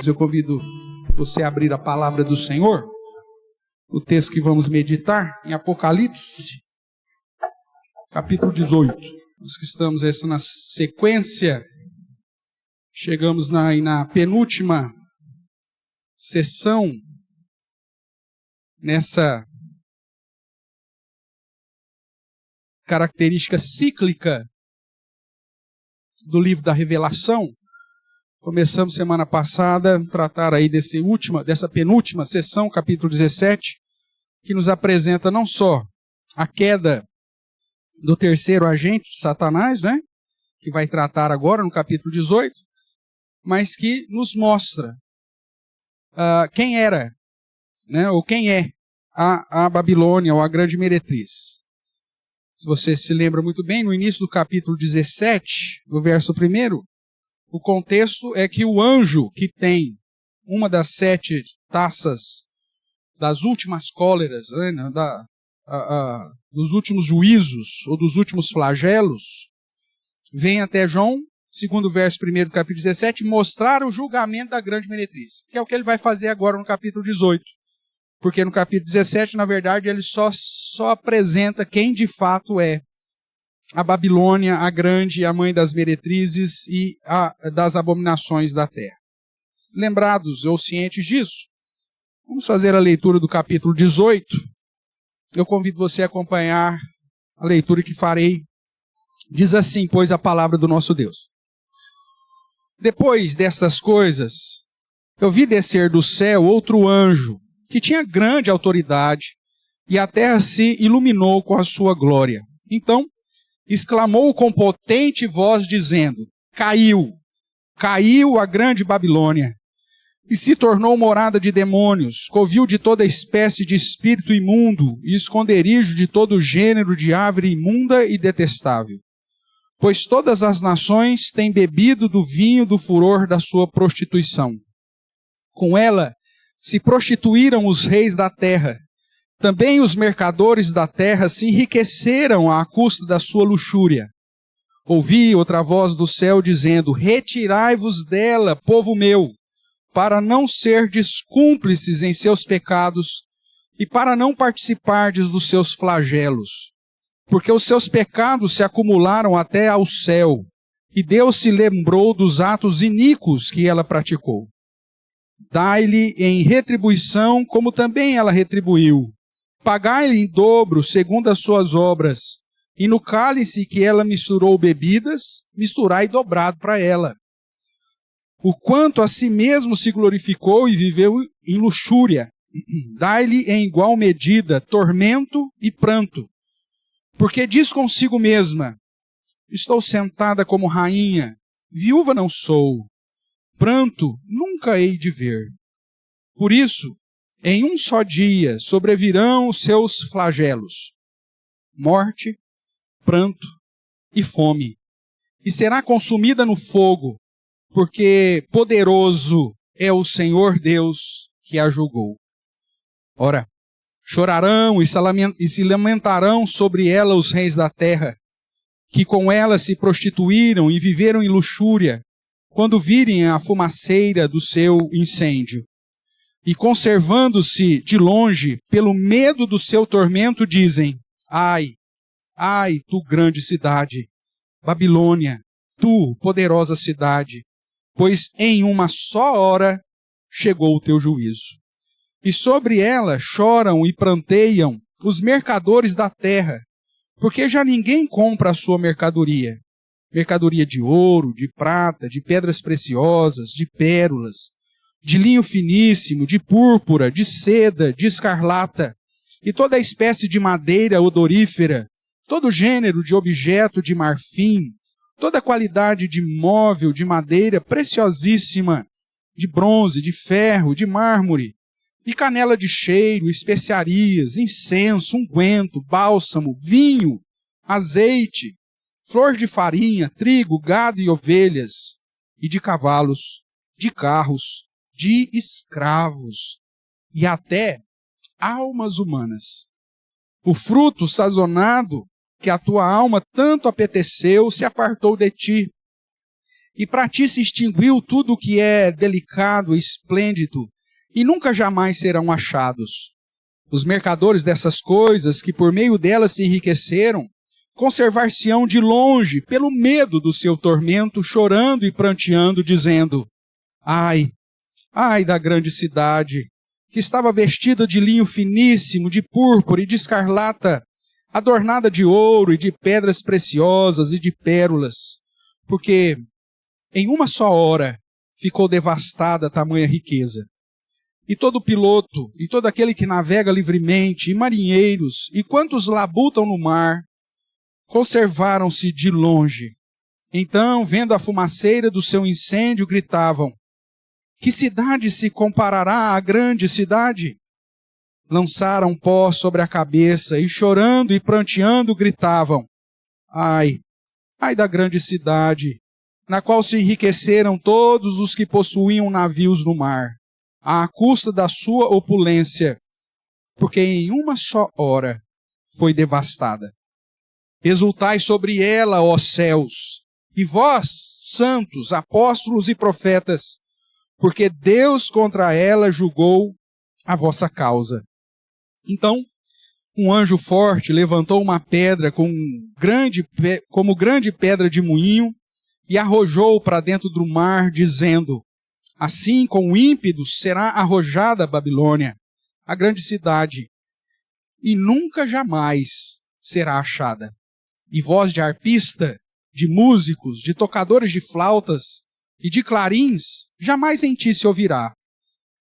Eu convido você a abrir a palavra do Senhor, o texto que vamos meditar, em Apocalipse, capítulo 18. Nós que estamos na sequência, chegamos na penúltima sessão, nessa característica cíclica do livro da Revelação. Começamos semana passada a tratar aí dessa penúltima sessão, capítulo 17, que nos apresenta não só a queda do terceiro agente, Satanás, né? Que vai tratar agora no capítulo 18, mas que nos mostra quem era, né? Ou quem é a Babilônia, ou a grande meretriz. Se você se lembra muito bem, no início do capítulo 17, no verso 1, o contexto é que o anjo que tem uma das 7 taças das últimas cóleras, né, dos últimos juízos, ou dos últimos flagelos, vem até João, segundo o verso 1 do capítulo 17, mostrar o julgamento da grande meretriz, que é o que ele vai fazer agora no capítulo 18. Porque no capítulo 17, na verdade, ele só apresenta quem de fato é a Babilônia, a grande, a mãe das meretrizes e das abominações da terra. Lembrados ou cientes disso, vamos fazer a leitura do capítulo 18. Eu convido você a acompanhar a leitura que farei. Diz assim, pois, a palavra do nosso Deus. Depois destas coisas, eu vi descer do céu outro anjo, que tinha grande autoridade, e a terra se iluminou com a sua glória. Então, exclamou com potente voz, dizendo: caiu a grande Babilônia, e se tornou morada de demônios, covil de toda espécie de espírito imundo, e esconderijo de todo gênero de ave imunda e detestável. Pois todas as nações têm bebido do vinho do furor da sua prostituição. Com ela se prostituíram os reis da terra. Também os mercadores da terra se enriqueceram à custa da sua luxúria. Ouvi outra voz do céu dizendo: retirai-vos dela, povo meu, para não serdes cúmplices em seus pecados e para não participardes dos seus flagelos. Porque os seus pecados se acumularam até ao céu, e Deus se lembrou dos atos iníquos que ela praticou. Dai-lhe em retribuição, como também ela retribuiu. Pagai-lhe em dobro, segundo as suas obras, e no cálice que ela misturou bebidas, misturai dobrado para ela. O quanto a si mesmo se glorificou e viveu em luxúria, dai-lhe em igual medida tormento e pranto. Porque diz consigo mesma: estou sentada como rainha, viúva não sou, pranto nunca hei de ver. Por isso, em um só dia sobrevirão os seus flagelos: morte, pranto e fome. E será consumida no fogo, porque poderoso é o Senhor Deus que a julgou. Ora, chorarão e se lamentarão sobre ela os reis da terra, que com ela se prostituíram e viveram em luxúria, quando virem a fumaceira do seu incêndio. E conservando-se de longe, pelo medo do seu tormento, dizem: ai, ai, tu grande cidade, Babilônia, tu poderosa cidade, pois em uma só hora chegou o teu juízo. E sobre ela choram e pranteiam os mercadores da terra, porque já ninguém compra a sua mercadoria. Mercadoria de ouro, de prata, de pedras preciosas, de pérolas, de linho finíssimo, de púrpura, de seda, de escarlata, e toda espécie de madeira odorífera, todo gênero de objeto de marfim, toda qualidade de móvel de madeira preciosíssima, de bronze, de ferro, de mármore, e canela de cheiro, especiarias, incenso, unguento, bálsamo, vinho, azeite, flor de farinha, trigo, gado e ovelhas, e de cavalos, de carros, de escravos, e até almas humanas. O fruto sazonado que a tua alma tanto apeteceu se apartou de ti, e para ti se extinguiu tudo o que é delicado e esplêndido, e nunca jamais serão achados. Os mercadores dessas coisas, que por meio delas se enriqueceram, conservar-se-ão de longe, pelo medo do seu tormento, chorando e pranteando, dizendo: ai, ai da grande cidade, que estava vestida de linho finíssimo, de púrpura e de escarlata, adornada de ouro e de pedras preciosas e de pérolas, porque em uma só hora ficou devastada tamanha riqueza. E todo piloto, e todo aquele que navega livremente, e marinheiros, e quantos labutam no mar, conservaram-se de longe. Então, vendo a fumaceira do seu incêndio, gritavam: que cidade se comparará à grande cidade? Lançaram pó sobre a cabeça, e chorando e pranteando, gritavam: ai, ai da grande cidade, na qual se enriqueceram todos os que possuíam navios no mar, à custa da sua opulência, porque em uma só hora foi devastada. Exultai sobre ela, ó céus, e vós, santos, apóstolos e profetas, porque Deus contra ela julgou a vossa causa. Então, um anjo forte levantou uma pedra como grande pedra de moinho e arrojou para dentro do mar, dizendo: assim com ímpetos será arrojada a Babilônia, a grande cidade, e nunca jamais será achada. E voz de arpista, de músicos, de tocadores de flautas e de clarins, jamais em ti se ouvirá,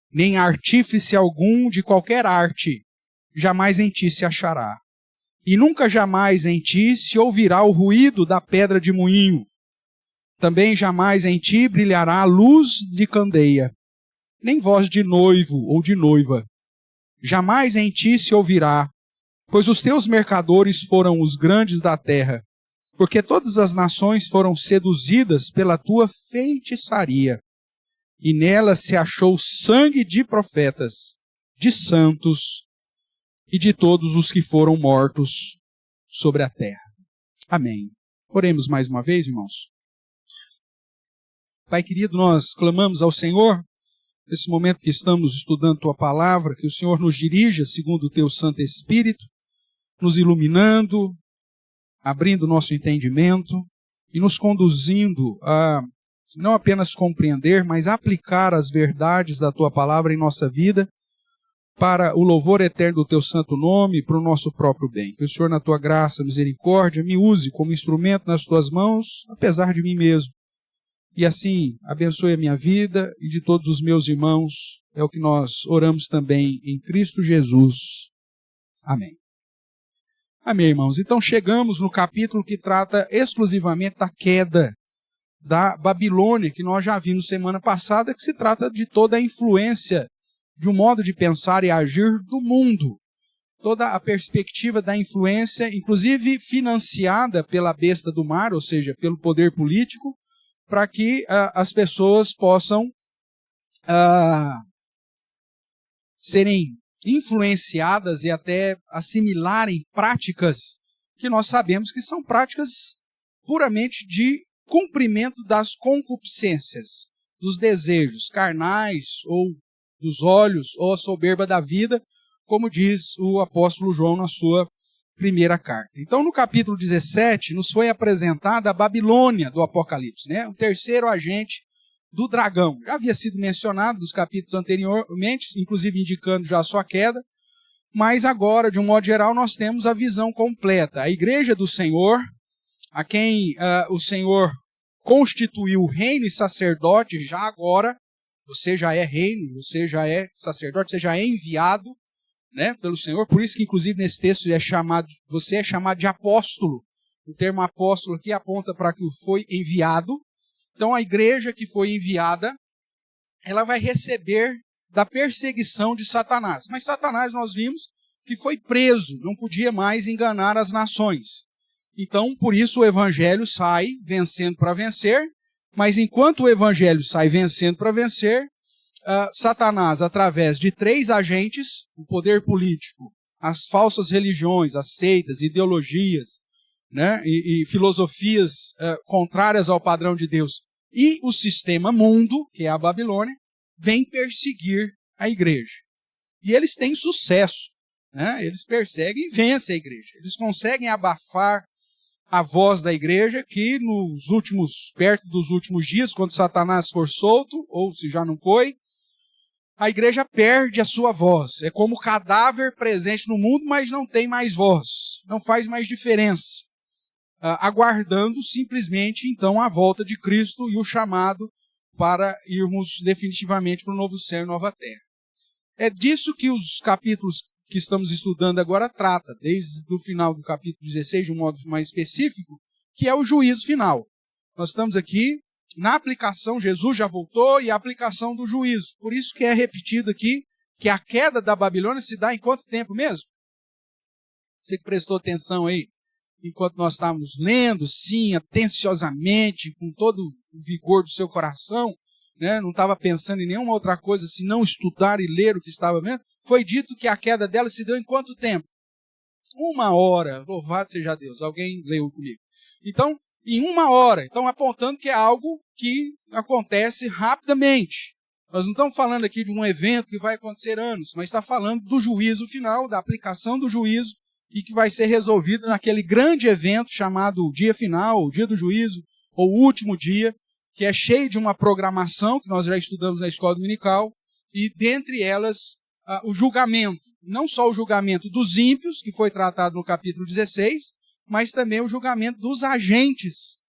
nem artífice algum de qualquer arte, jamais em ti se achará. E nunca jamais em ti se ouvirá o ruído da pedra de moinho. Também jamais em ti brilhará a luz de candeia, nem voz de noivo ou de noiva. Jamais em ti se ouvirá, pois os teus mercadores foram os grandes da terra, porque todas as nações foram seduzidas pela tua feitiçaria. E nela se achou sangue de profetas, de santos e de todos os que foram mortos sobre a terra. Amém. Oremos mais uma vez, irmãos. Pai querido, nós clamamos ao Senhor, nesse momento que estamos estudando Tua Palavra, que o Senhor nos dirija segundo o Teu Santo Espírito, nos iluminando, abrindo nosso entendimento e nos conduzindo a não apenas compreender, mas aplicar as verdades da Tua Palavra em nossa vida, para o louvor eterno do Teu santo nome e para o nosso próprio bem. Que o Senhor, na Tua graça, misericórdia, me use como instrumento nas Tuas mãos, apesar de mim mesmo. E assim, abençoe a minha vida e de todos os meus irmãos. É o que nós oramos também em Cristo Jesus. Amém. Amém, irmãos. Então chegamos no capítulo que trata exclusivamente da queda da Babilônia, que nós já vimos semana passada, que se trata de toda a influência de um modo de pensar e agir do mundo. Toda a perspectiva da influência, inclusive financiada pela besta do mar, ou seja, pelo poder político, para que as pessoas possam serem influenciadas e até assimilarem práticas que nós sabemos que são práticas puramente de cumprimento das concupiscências, dos desejos carnais, ou dos olhos, ou a soberba da vida, como diz o apóstolo João na sua primeira carta. Então, no capítulo 17, nos foi apresentada a Babilônia do Apocalipse, né? O terceiro agente do dragão. Já havia sido mencionado nos capítulos anteriormente, inclusive indicando já a sua queda, mas agora, de um modo geral, nós temos a visão completa. A igreja do Senhor, a quem o Senhor constituiu reino e sacerdote, já agora, você já é reino, você já é sacerdote, você já é enviado, né, pelo Senhor. Por isso que, inclusive, nesse texto você é chamado de apóstolo. O termo apóstolo aqui aponta para que foi enviado. Então, a igreja que foi enviada, ela vai receber da perseguição de Satanás. Mas Satanás, nós vimos que foi preso, não podia mais enganar as nações. Então, por isso o evangelho sai vencendo para vencer, mas enquanto o evangelho sai vencendo para vencer, Satanás, através de 3 agentes, o poder político, as falsas religiões, as seitas, ideologias, né, e filosofias contrárias ao padrão de Deus, E o sistema mundo, que é a Babilônia, vem perseguir a igreja. E eles têm sucesso, né? Eles perseguem e vencem a igreja. Eles conseguem abafar a voz da igreja que perto dos últimos dias, quando Satanás for solto, ou se já não foi, a igreja perde a sua voz. É como cadáver presente no mundo, mas não tem mais voz. Não faz mais diferença. Aguardando simplesmente, então, a volta de Cristo e o chamado para irmos definitivamente para o novo céu e nova terra. É disso que os capítulos que estamos estudando agora trata, desde o final do capítulo 16, de um modo mais específico, que é o juízo final. Nós estamos aqui na aplicação, Jesus já voltou, e a aplicação do juízo. Por isso que é repetido aqui que a queda da Babilônia se dá em quanto tempo mesmo? Você que prestou atenção aí, enquanto nós estávamos lendo, sim, atenciosamente, com todo o vigor do seu coração, né? Não estava pensando em nenhuma outra coisa, se não estudar e ler o que estava vendo. Foi dito que a queda dela se deu em quanto tempo? 1 hora. Louvado seja Deus. Alguém leu comigo. Então, em 1 hora. Então, apontando que é algo que acontece rapidamente. Nós não estamos falando aqui de um evento que vai acontecer anos, mas está falando do juízo final, da aplicação do juízo, e que vai ser resolvido naquele grande evento chamado dia final, o dia do juízo, ou o último dia, que é cheio de uma programação que nós já estudamos na escola dominical, e dentre elas o julgamento, não só o julgamento dos ímpios, que foi tratado no capítulo 16, mas também o julgamento dos agentes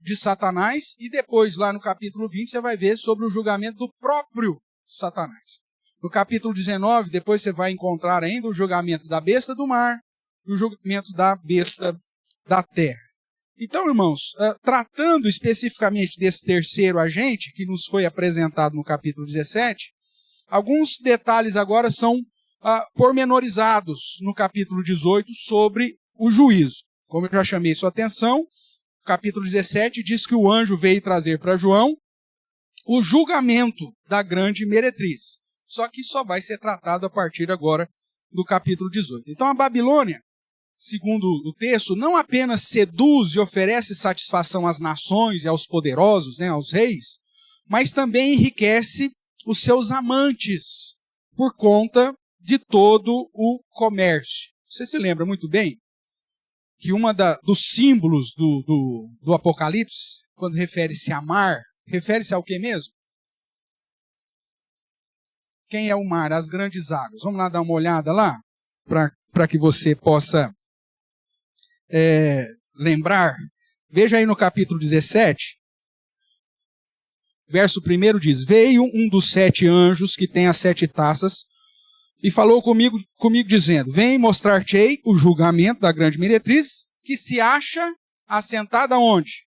de Satanás, e depois lá no capítulo 20 você vai ver sobre o julgamento do próprio Satanás. No capítulo 19, depois você vai encontrar ainda o julgamento da besta do mar e o julgamento da besta da terra. Então, irmãos, tratando especificamente desse terceiro agente, que nos foi apresentado no capítulo 17, alguns detalhes agora são pormenorizados no capítulo 18 sobre o juízo. Como eu já chamei sua atenção, o capítulo 17 diz que o anjo veio trazer para João o julgamento da grande meretriz. Só que só vai ser tratado a partir agora do capítulo 18. Então a Babilônia, segundo o texto, não apenas seduz e oferece satisfação às nações e aos poderosos, né, aos reis, mas também enriquece os seus amantes por conta de todo o comércio. Você se lembra muito bem que dos símbolos do Apocalipse, quando refere-se a mar, refere-se ao que mesmo? Quem é o mar? As grandes águas. Vamos lá dar uma olhada lá, para que você possa lembrar. Veja aí no capítulo 17, verso 1 diz: Veio um dos 7 anjos que tem as 7 taças e falou comigo dizendo: Vem mostrar-te-ei o julgamento da grande meretriz, que se acha assentada onde?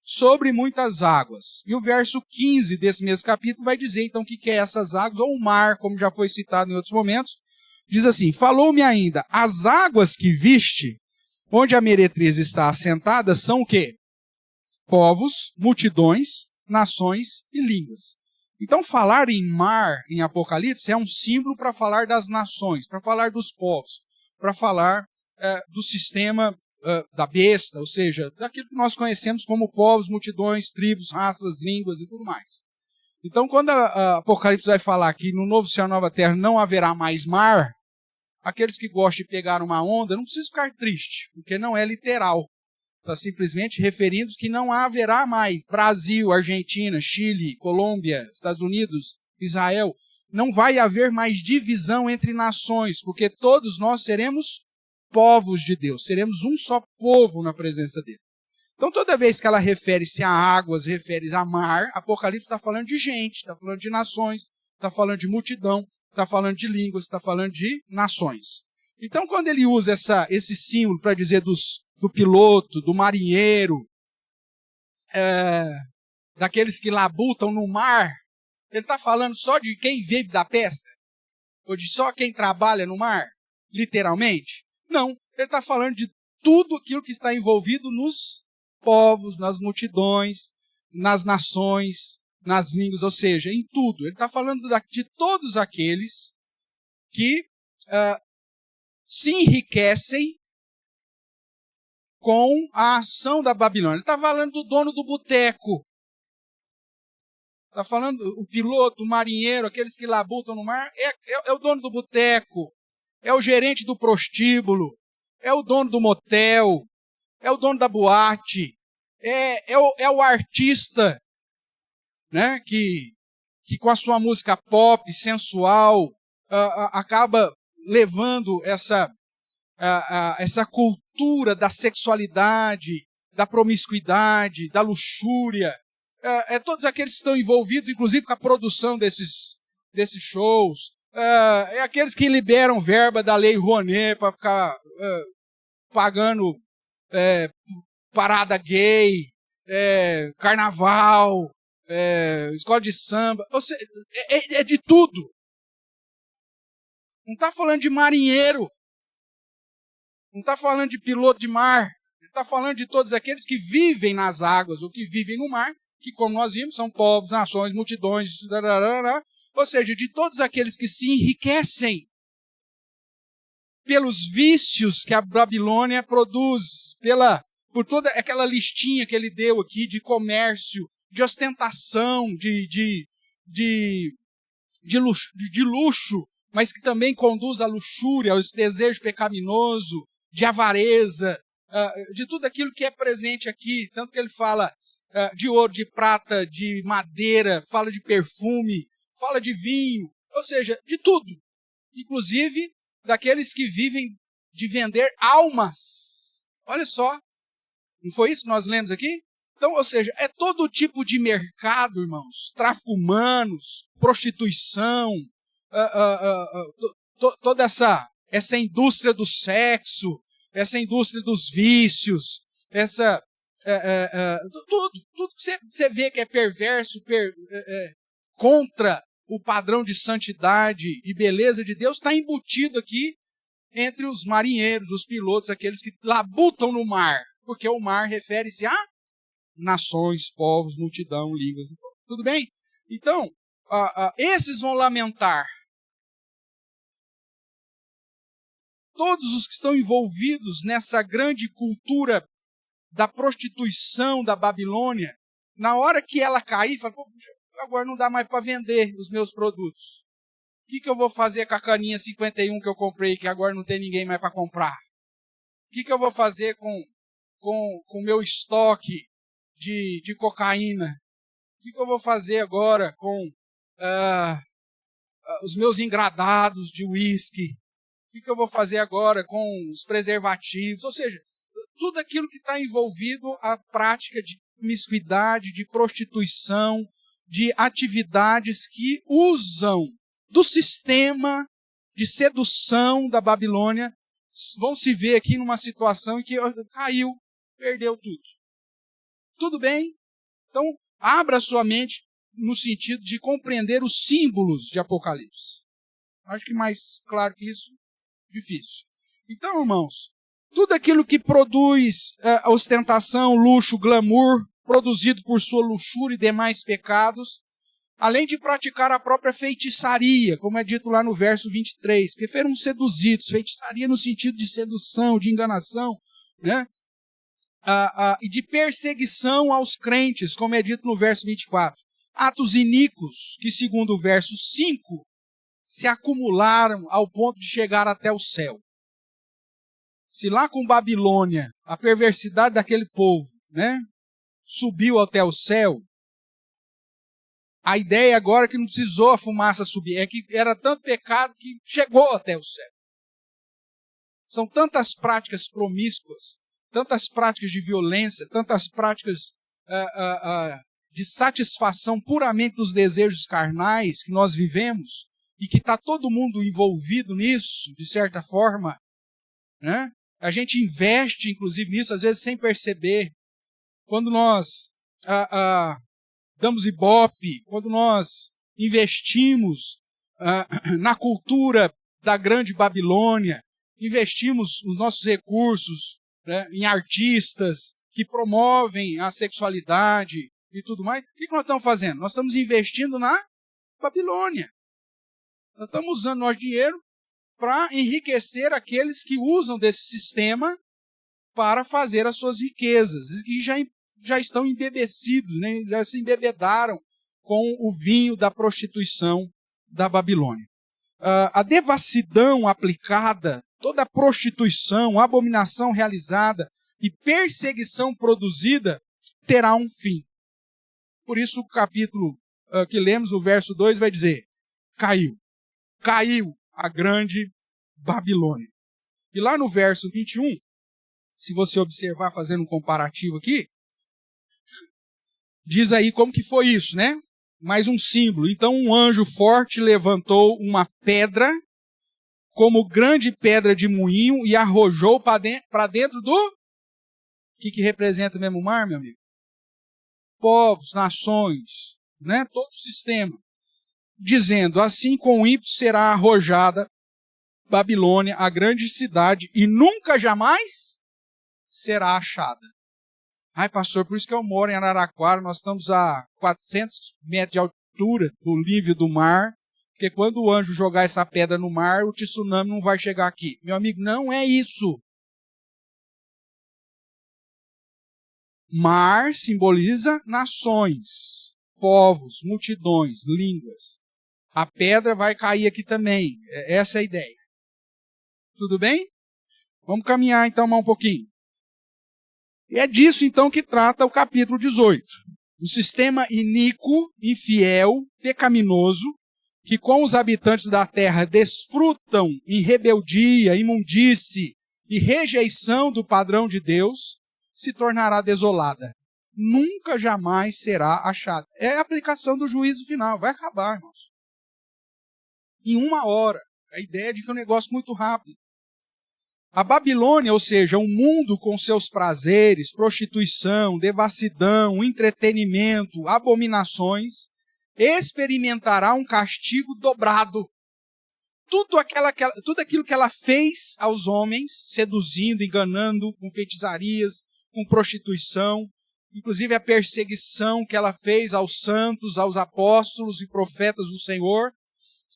Sobre muitas águas. E o verso 15 desse mesmo capítulo vai dizer então o que é essas águas, ou o mar, como já foi citado em outros momentos. Diz assim: Falou-me ainda, as águas que viste, onde a meretriz está assentada, são o quê? Povos, multidões, nações e línguas. Então, falar em mar, em Apocalipse, é um símbolo para falar das nações, para falar dos povos, para falar do sistema da besta, ou seja, daquilo que nós conhecemos como povos, multidões, tribos, raças, línguas e tudo mais. Então, quando a Apocalipse vai falar que no novo céu e nova terra não haverá mais mar, aqueles que gostam de pegar uma onda não precisam ficar tristes, porque não é literal. Está simplesmente referindo que não haverá mais Brasil, Argentina, Chile, Colômbia, Estados Unidos, Israel. Não vai haver mais divisão entre nações, porque todos nós seremos povos de Deus, seremos um só povo na presença dele. Então, toda vez que ela refere-se a águas, refere-se a mar, Apocalipse está falando de gente, está falando de nações, está falando de multidão, está falando de línguas, está falando de nações. Então, quando ele usa esse símbolo para dizer do piloto, do marinheiro, daqueles que labutam no mar, ele está falando só de quem vive da pesca? Ou de só quem trabalha no mar? Literalmente? Não, ele está falando de tudo aquilo que está envolvido nos povos, nas multidões, nas nações, nas línguas, ou seja, em tudo. Ele está falando de todos aqueles que se enriquecem com a ação da Babilônia. Ele está falando do dono do boteco, Está falando o piloto, o marinheiro, aqueles que labutam no mar, é o dono do boteco, é o gerente do prostíbulo, é o dono do motel, é o dono da boate, é o artista, né, que com a sua música pop, sensual, acaba levando essa cultura da sexualidade, da promiscuidade, da luxúria. Todos aqueles que estão envolvidos, inclusive, com a produção desses shows. É aqueles que liberam verba da Lei Rouanet para ficar pagando parada gay, carnaval, escola de samba. Ou seja, é de tudo. Não está falando de marinheiro. Não está falando de piloto de mar. Ele está falando de todos aqueles que vivem nas águas, ou que vivem no mar, que, como nós vimos, são povos, nações, multidões, ou seja, de todos aqueles que se enriquecem pelos vícios que a Babilônia produz, por toda aquela listinha que ele deu aqui de comércio, de ostentação, de luxo, mas que também conduz à luxúria, ao desejo pecaminoso, de avareza, de tudo aquilo que é presente aqui, tanto que ele fala de ouro, de prata, de madeira, fala de perfume, fala de vinho, ou seja, de tudo. Inclusive daqueles que vivem de vender almas. Olha só, não foi isso que nós lemos aqui? Então, ou seja, é todo tipo de mercado, irmãos, tráfico humano, prostituição, toda essa indústria do sexo, essa indústria dos vícios, tudo que você vê que é perverso, contra o padrão de santidade e beleza de Deus, está embutido aqui entre os marinheiros, os pilotos, aqueles que labutam no mar, porque o mar refere-se a nações, povos, multidão, línguas. Tudo bem? Então, esses vão lamentar. Todos os que estão envolvidos nessa grande cultura da prostituição da Babilônia, na hora que ela cair, fala, agora não dá mais para vender os meus produtos. O que eu vou fazer com a caninha 51 que eu comprei, que agora não tem ninguém mais para comprar? O que eu vou fazer com o meu estoque de cocaína? O que eu vou fazer agora com os meus engradados de uísque? O que eu vou fazer agora com os preservativos? Ou seja, tudo aquilo que está envolvido a prática de promiscuidade, de prostituição, de atividades que usam do sistema de sedução da Babilônia, vão se ver aqui numa situação em que caiu, perdeu tudo. Tudo bem? Então, abra a sua mente no sentido de compreender os símbolos de Apocalipse. Acho que mais claro que isso, difícil. Então, irmãos, tudo aquilo que produz ostentação, luxo, glamour, produzido por sua luxúria e demais pecados, além de praticar a própria feitiçaria, como é dito lá no verso 23, porque foram seduzidos, feitiçaria no sentido de sedução, de enganação, né? E de perseguição aos crentes, como é dito no verso 24. Atos iníquos, que segundo o verso 5, se acumularam ao ponto de chegar até o céu. Se lá com Babilônia, a perversidade daquele povo, né, subiu até o céu, a ideia agora é que não precisou a fumaça subir, é que era tanto pecado que chegou até o céu. São tantas práticas promíscuas, tantas práticas de violência, tantas práticas de satisfação puramente dos desejos carnais que nós vivemos, e que está todo mundo envolvido nisso, de certa forma, né? A gente investe, inclusive, nisso, às vezes sem perceber. Quando nós damos ibope, quando nós investimos na cultura da grande Babilônia, investimos os nossos recursos, né, em artistas que promovem a sexualidade e tudo mais, o que nós estamos fazendo? Nós estamos investindo na Babilônia. Nós estamos usando nosso dinheiro para enriquecer aqueles que usam desse sistema para fazer as suas riquezas, e que já estão embebecidos, né? Já se embebedaram com o vinho da prostituição da Babilônia. A devassidão aplicada, toda a prostituição, abominação realizada e perseguição produzida terá um fim. Por isso o capítulo que lemos, o verso 2, vai dizer: caiu a grande Babilônia. E lá no verso 21, se você observar, fazendo um comparativo aqui, diz aí como que foi isso, né? Mais um símbolo. Então um anjo forte levantou uma pedra, como grande pedra de moinho, e arrojou para dentro do... O que representa mesmo o mar, meu amigo? Povos, nações, né? Todo o sistema. Dizendo: assim com o ímpio será arrojada Babilônia, a grande cidade, e nunca jamais será achada. Ai, pastor, por isso que eu moro em Araraquara, nós estamos a 400 metros de altura do nível do mar, porque quando o anjo jogar essa pedra no mar, o tsunami não vai chegar aqui. Meu amigo, não é isso. Mar simboliza nações, povos, multidões, línguas. A pedra vai cair aqui também. Essa é a ideia. Tudo bem? Vamos caminhar então mais um pouquinho. E é disso então que trata o capítulo 18. O sistema iníquo, infiel, pecaminoso, que com os habitantes da terra desfrutam em rebeldia, imundície e rejeição do padrão de Deus, se tornará desolada. Nunca jamais será achada. É a aplicação do juízo final. Vai acabar, irmãos. Em 1 hora. A ideia de que é um negócio muito rápido. A Babilônia, ou seja, um mundo com seus prazeres, prostituição, devassidão, entretenimento, abominações, experimentará um castigo dobrado. Tudo aquilo que ela fez aos homens, seduzindo, enganando, com feitiçarias, com prostituição, inclusive a perseguição que ela fez aos santos, aos apóstolos e profetas do Senhor,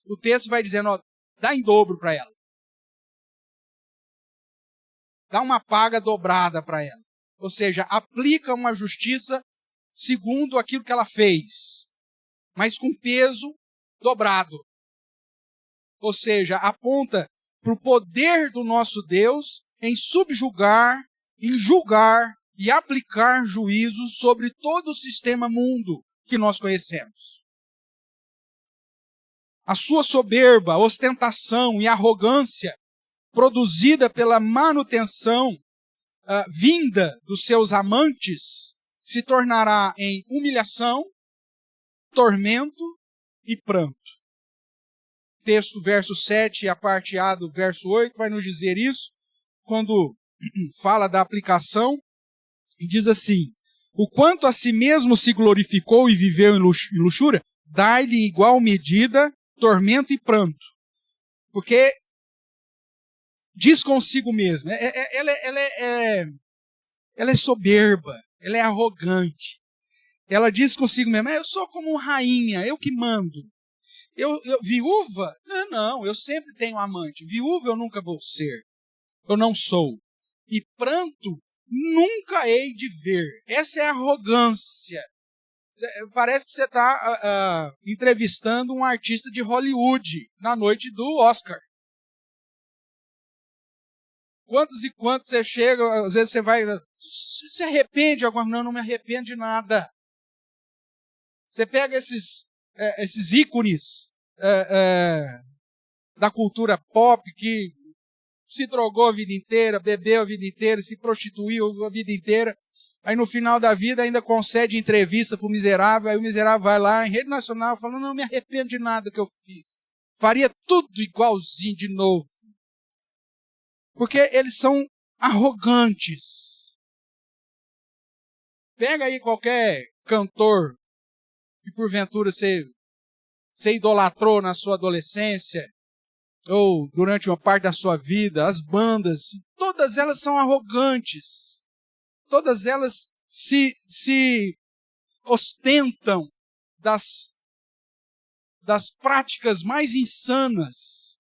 o texto vai dizendo, ó, dá em dobro para ela. Dá uma paga dobrada para ela. Ou seja, aplica uma justiça segundo aquilo que ela fez, mas com peso dobrado. Ou seja, aponta para o poder do nosso Deus em subjugar, em julgar e aplicar juízo sobre todo o sistema mundo que nós conhecemos. A sua soberba, ostentação e arrogância produzida pela manutenção vinda dos seus amantes, se tornará em humilhação, tormento e pranto. Texto, verso 7, a parte A do verso 8, vai nos dizer isso, quando fala da aplicação, e diz assim: o quanto a si mesmo se glorificou e viveu em luxúria, dai-lhe em igual medida tormento e pranto. Porque diz consigo mesmo, ela é soberba, ela é arrogante. Ela diz consigo mesmo, eu sou como rainha, eu que mando. Viúva? Não, eu sempre tenho amante. Viúva eu nunca vou ser. Eu não sou. E pranto nunca hei de ver. Essa é a arrogância. Parece que você está entrevistando um artista de Hollywood na noite do Oscar. Quantos e quantos você chega, às vezes você vai... Se arrepende agora? Não me arrependo de nada. Você pega esses ícones da cultura pop que se drogou a vida inteira, bebeu a vida inteira, se prostituiu a vida inteira, aí no final da vida ainda concede entrevista para o miserável, aí o miserável vai lá em rede nacional falando, não me arrependo de nada que eu fiz. Faria tudo igualzinho de novo. Porque eles são arrogantes. Pega aí qualquer cantor que porventura você idolatrou na sua adolescência, ou durante uma parte da sua vida, as bandas, todas elas são arrogantes. Todas elas se ostentam das práticas mais insanas.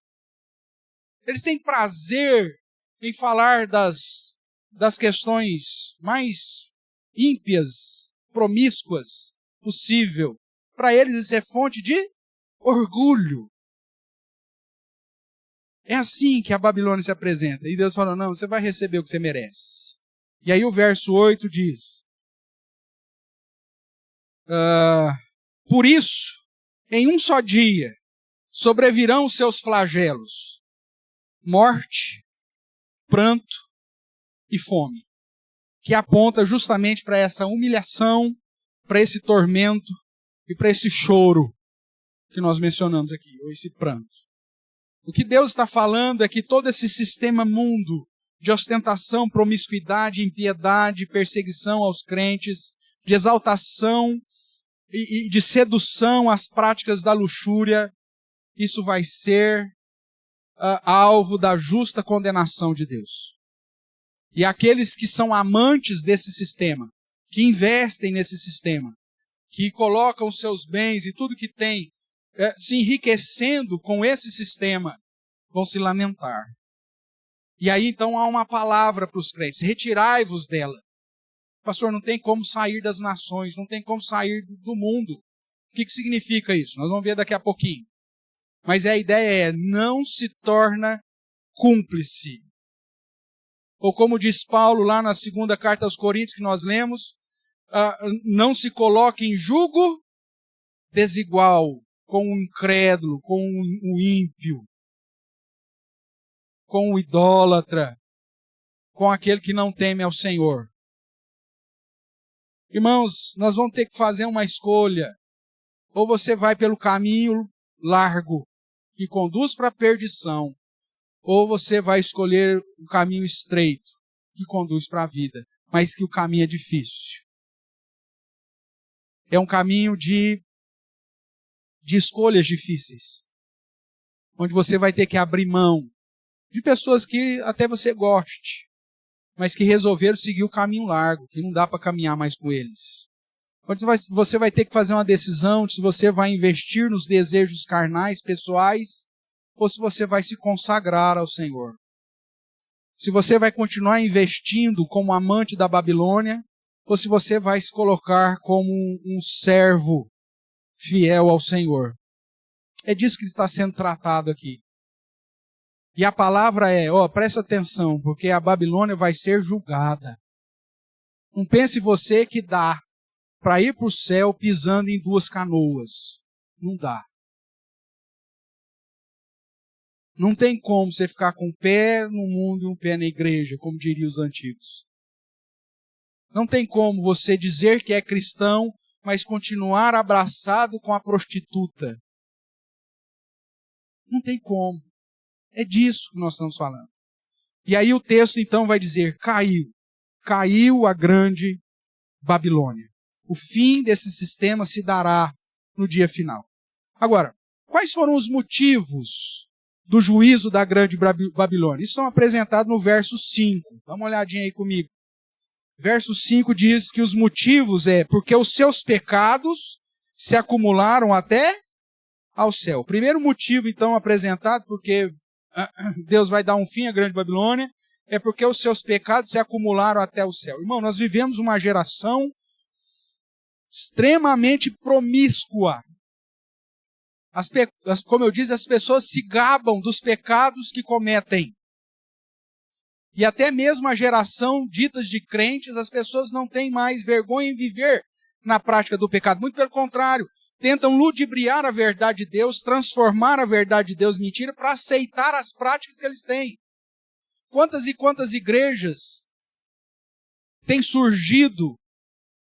Eles têm prazer em falar das questões mais ímpias, promíscuas possível. para eles isso é fonte de orgulho. É assim que a Babilônia se apresenta. E Deus fala, não, você vai receber o que você merece. E aí o verso 8 diz, por isso, em um só dia, sobrevirão os seus flagelos, morte, pranto e fome, que aponta justamente para essa humilhação, para esse tormento e para esse choro que nós mencionamos aqui, ou esse pranto. O que Deus está falando é que todo esse sistema mundo de ostentação, promiscuidade, impiedade, perseguição aos crentes, de exaltação e de sedução às práticas da luxúria, isso vai ser alvo da justa condenação de Deus. E aqueles que são amantes desse sistema, que investem nesse sistema, que colocam os seus bens e tudo que tem, se enriquecendo com esse sistema, vão se lamentar. E aí então há uma palavra para os crentes, retirai-vos dela. Pastor, não tem como sair das nações, não tem como sair do mundo. O que significa isso? Nós vamos ver daqui a pouquinho. Mas a ideia é, não se torna cúmplice. Ou como diz Paulo lá na segunda carta aos Coríntios que nós lemos, não se coloque em jugo desigual com o incrédulo, com o ímpio, com o idólatra, com aquele que não teme ao Senhor. Irmãos, nós vamos ter que fazer uma escolha. Ou você vai pelo caminho largo, que conduz para a perdição, ou você vai escolher o caminho estreito, que conduz para a vida, mas que o caminho é difícil. É um caminho de escolhas difíceis, onde você vai ter que abrir mão de pessoas que até você goste, mas que resolveram seguir o caminho largo, que não dá para caminhar mais com eles. Onde você vai ter que fazer uma decisão de se você vai investir nos desejos carnais, pessoais, ou se você vai se consagrar ao Senhor. Se você vai continuar investindo como amante da Babilônia, ou se você vai se colocar como um servo fiel ao Senhor. É disso que está sendo tratado aqui. E a palavra é, presta atenção, porque a Babilônia vai ser julgada. Não pense você que dá para ir para o céu pisando em duas canoas. Não dá. Não tem como você ficar com um pé no mundo e um pé na igreja, como diriam os antigos. Não tem como você dizer que é cristão, mas continuar abraçado com a prostituta. Não tem como. É disso que nós estamos falando. E aí o texto então vai dizer, caiu a grande Babilônia. O fim desse sistema se dará no dia final. Agora, quais foram os motivos do juízo da grande Babilônia? Isso são apresentados no verso 5. Dá uma olhadinha aí comigo. Verso 5 diz que os motivos porque os seus pecados se acumularam até ao céu. O primeiro motivo, então, apresentado, porque Deus vai dar um fim à grande Babilônia, é porque os seus pecados se acumularam até o céu. Irmão, nós vivemos uma geração extremamente promíscua. Como eu disse, as pessoas se gabam dos pecados que cometem. E até mesmo a geração ditas de crentes, as pessoas não têm mais vergonha em viver na prática do pecado. Muito pelo contrário, tentam ludibriar a verdade de Deus, transformar a verdade de Deus em mentira para aceitar as práticas que eles têm. Quantas e quantas igrejas têm surgido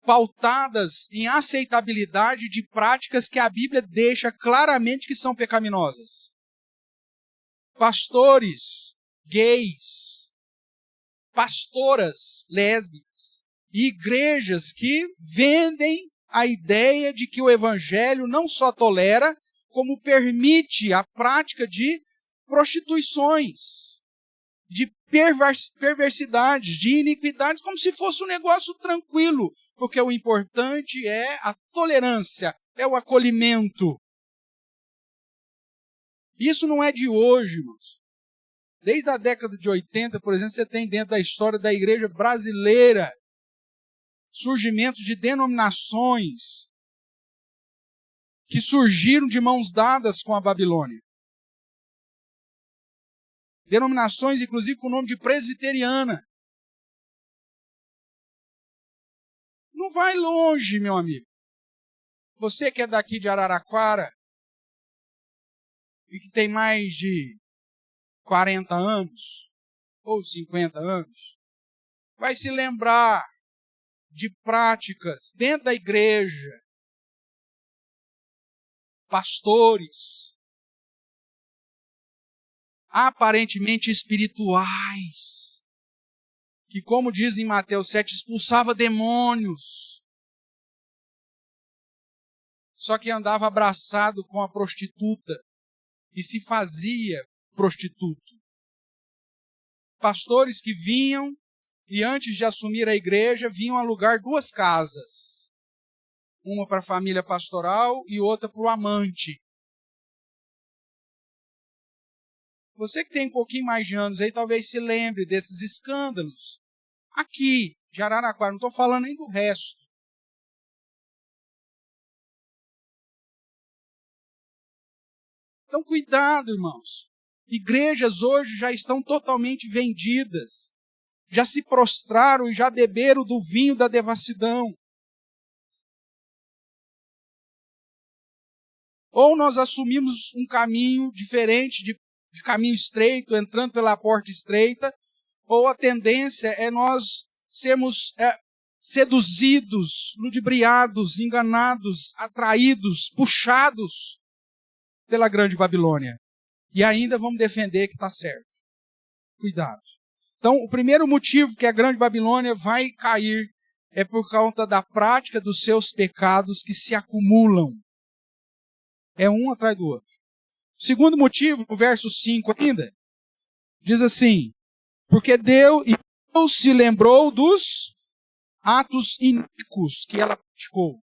pautadas em aceitabilidade de práticas que a Bíblia deixa claramente que são pecaminosas. Pastores gays, pastoras lésbicas e igrejas que vendem a ideia de que o evangelho não só tolera, como permite a prática de prostituições, de perversidades, de iniquidades, como se fosse um negócio tranquilo, porque o importante é a tolerância, é o acolhimento. Isso não é de hoje, irmãos. Desde a década de 80, por exemplo, você tem dentro da história da igreja brasileira surgimento de denominações que surgiram de mãos dadas com a Babilônia. Denominações, inclusive, com o nome de presbiteriana. Não vai longe, meu amigo. Você que é daqui de Araraquara e que tem mais de 40 anos ou 50 anos, vai se lembrar de práticas dentro da igreja, pastores, aparentemente espirituais, que, como diz em Mateus 7, expulsava demônios, só que andava abraçado com a prostituta e se fazia prostituto. Pastores que vinham e antes de assumir a igreja, vinham alugar 2 casas, uma para a família pastoral e outra para o amante. Você que tem um pouquinho mais de anos aí, talvez se lembre desses escândalos. Aqui, de Araraquara, não estou falando nem do resto. Então, cuidado, irmãos. Igrejas hoje já estão totalmente vendidas. Já se prostraram e já beberam do vinho da devassidão. Ou nós assumimos um caminho diferente, de caminho estreito, entrando pela porta estreita, ou a tendência é nós sermos seduzidos, ludibriados, enganados, atraídos, puxados pela grande Babilônia. E ainda vamos defender que está certo. Cuidado. Então, o primeiro motivo que a grande Babilônia vai cair é por conta da prática dos seus pecados que se acumulam. É um atrás do outro. O segundo motivo, no verso 5 ainda, diz assim: porque Deus se lembrou dos atos iníquos que ela praticou.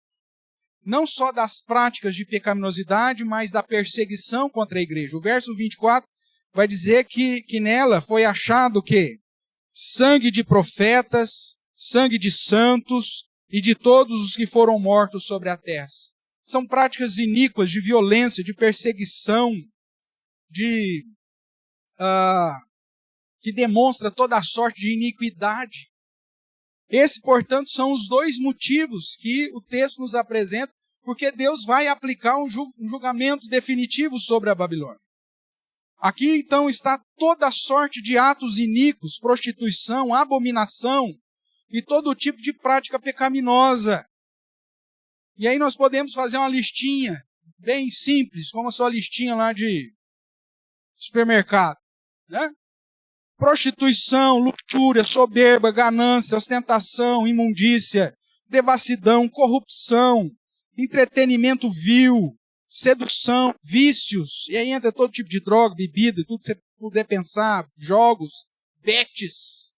Não só das práticas de pecaminosidade, mas da perseguição contra a igreja. O verso 24 vai dizer que nela foi achado o quê? Sangue de profetas, sangue de santos e de todos os que foram mortos sobre a terra. São práticas iníquas de violência, de perseguição, que demonstra toda a sorte de iniquidade. Esse, portanto, são os 2 motivos que o texto nos apresenta, porque Deus vai aplicar um julgamento definitivo sobre a Babilônia. Aqui, então, está toda a sorte de atos iníquos, prostituição, abominação e todo tipo de prática pecaminosa. E aí nós podemos fazer uma listinha bem simples, como a sua listinha lá de supermercado, né? Prostituição, luxúria, soberba, ganância, ostentação, imundícia, devassidão, corrupção, entretenimento vil, sedução, vícios, e aí entra todo tipo de droga, bebida, tudo que você puder pensar, jogos, betes,